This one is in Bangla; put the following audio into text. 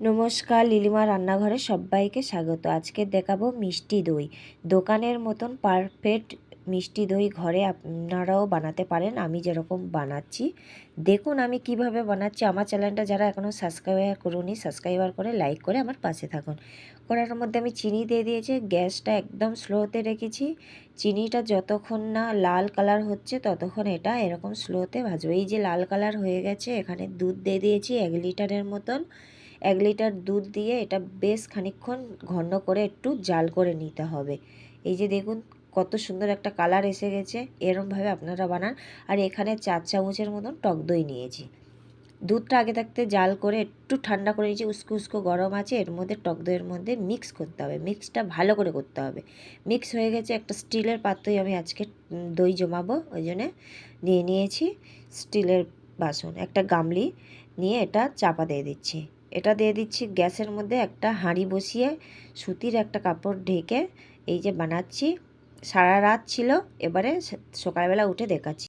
নমস্কার, লিলিমা রান্নাঘরে সবাইকে স্বাগত। আজকে দেখাবো মিষ্টি দই। দোকানের মতন পারফেক্ট মিষ্টি দই ঘরে আপনারাও বানাতে পারেন, আমি যেরকম বানাচ্ছি। দেখুন আমি কিভাবে বানাচ্ছি। আমার চ্যানেলটা যারা এখনও সাবস্ক্রাইবার করুনি, সাবস্ক্রাইবার করে লাইক করে আমার পাশে থাকুন। কড়াইটার মধ্যে আমি চিনি দিয়ে দিয়েছি, গ্যাসটা একদম স্লোতে রেখেছি। চিনিটা যতক্ষণ না লাল কালার হচ্ছে ততক্ষণ এটা এরকম স্লোতে ভাজবো। এই যে লাল কালার হয়ে গেছে, এখানে দুধ দিয়ে দিয়েছি 1 লিটারের মতন। 1 লিটার দুধ দিয়ে এটা বেশ খানিকক্ষণ ঘন করে একটু জাল করে নিতে হবে। এই যে দেখুন কত সুন্দর একটা কালার এসে গেছে। এরমভাবে আপনারা বানান। আর এখানে 4 চামচের মতন টক দই নিয়েছি। দুধটা আগে থাকতে জাল করে একটু ঠান্ডা করে নিয়েছি, উস্কো উস্কো গরম আছে। এর মধ্যে টক দইয়ের মধ্যে মিক্স করতে হবে, মিক্সটা ভালো করে করতে হবে। মিক্স হয়ে গেছে, একটা স্টিলের পাত্রই আমি আজকে দই জমাবো, ওই জন্যে নিয়েছি স্টিলের বাসন। একটা গামলি নিয়ে এটা চাপা দিয়ে দিচ্ছি। এটা দিয়ে দিচ্ছি গ্যাসের মধ্যে। একটা হাঁড়ি বসিয়ে সুতির একটা কাপড় ঢেকে এই যে বানাচ্ছি। সারা রাত ছিল, এবারে সকালবেলা উঠে দেখাচ্ছি।